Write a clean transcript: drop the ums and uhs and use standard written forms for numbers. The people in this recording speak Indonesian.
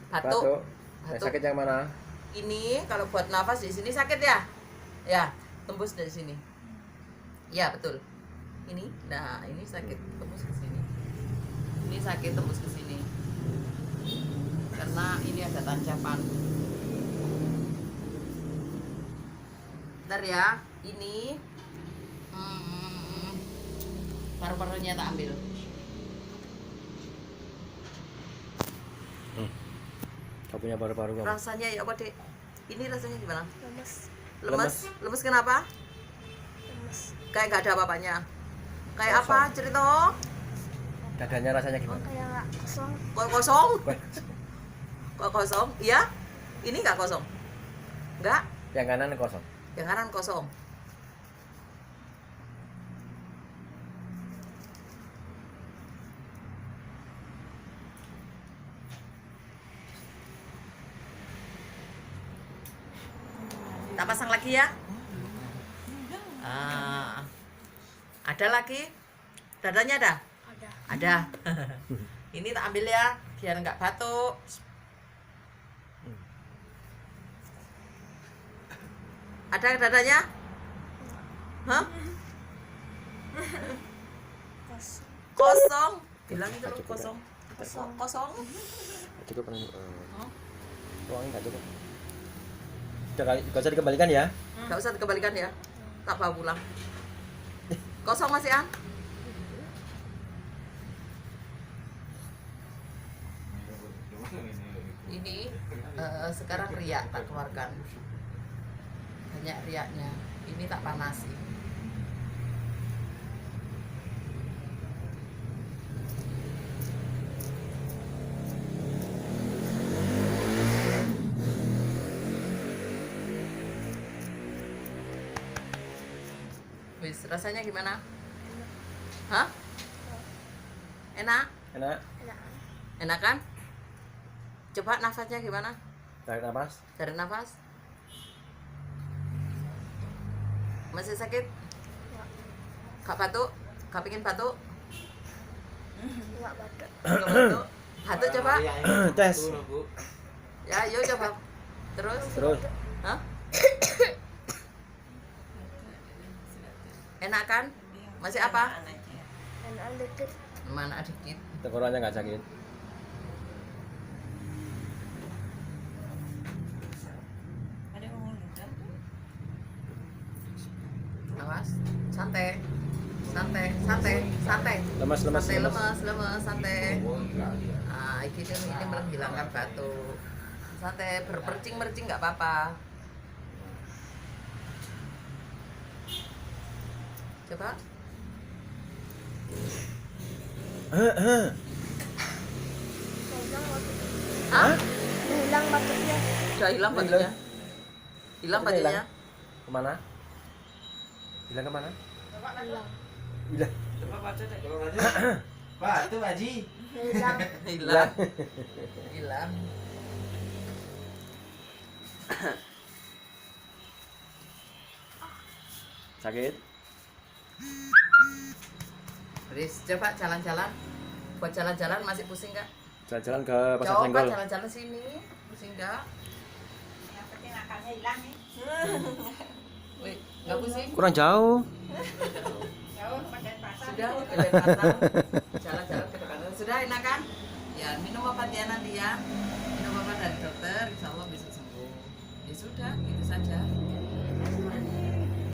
Batuk. Sakit yang mana? Ini kalau buat nafas di sini sakit ya? Ya, tembus dari sini. Ya, betul. Ini, nah ini sakit tembus ke sini. Ini sakit tembus ke sini. Karena ini ada tancapan. Bentar ya, ini paru-parunya tak ambil. Kau punya paru-paru kamu? Rasanya ya apa dek? Ini rasanya gimana? Lemes. Lemes kenapa? Lemes. Kayak gak ada apa-apanya. Kayak Kosong. apa cerita? Dadanya rasanya gimana? Kayak nggak kosong. Kok kosong? Kok kosong? Iya? Ini nggak kosong? Nggak? Yang kanan kosong. Yang kanan kosong. Tak pasang lagi ya? Ada lagi? Dadanya ada? Ada. Ada. Ini tak ambil ya, biar nggak batuk. Ada dadanya? Hah? Kosong. Kosong. Bilang itu loh, kosong. Kosong. Kosong. Cukup kan? Uangnya nggak cukup. Gak usah dikembalikan ya? Nggak usah dikembalikan ya. Tak bawa pulang. Kosong masih An? Ini sekarang riak tak keluarkan. Banyak riaknya. Ini tak panasi. Wis, rasanya gimana? Hah? Enak? Enak? Enak. Enak kan? Coba nafasnya gimana? Tarik nafas. Tarik nafas. Masih sakit? Gak batuk? Gak pingin batuk? Nggak batuk. Gak batuk? Batuk coba? Tes. Ya, yuk coba. Terus? Terus. Hah? Enak kan? Masih apa? Enak dikit. Mana dikit? Tenggorokannya nggak sakit. Awas, santai, santai, santai, santai. Lemas, lemas, Santai, lemas. lemas, lemas, santai. Ah, ini menghilangkan batuk. Santai, berpercing-mercing nggak apa-apa. Coba. Hilang batuknya. Hah? Hilang batuknya. Udah hilang batuknya. Hilang Batuknya batuknya. Kemana? Bilang kemana? Hilang. Bilang. Pak, itu Haji. Hilang. Hilang. Hilang. Sakit? Riz, coba jalan-jalan. Buat jalan-jalan masih pusing nggak? Jalan-jalan ke Pasar Coba Senggol. jalan-jalan sini, pusing nggak? Yang penting akalnya hilang nih. Wih, nggak pusing? Kurang jauh. Jauh pada pasar. Sudah, ke pasar. Jalan-jalan ke depan. Sudah enak kan? Ya, minum obat ya nanti ya. Minum obat dari dokter, insya Allah bisa sembuh. Ya sudah, gitu saja.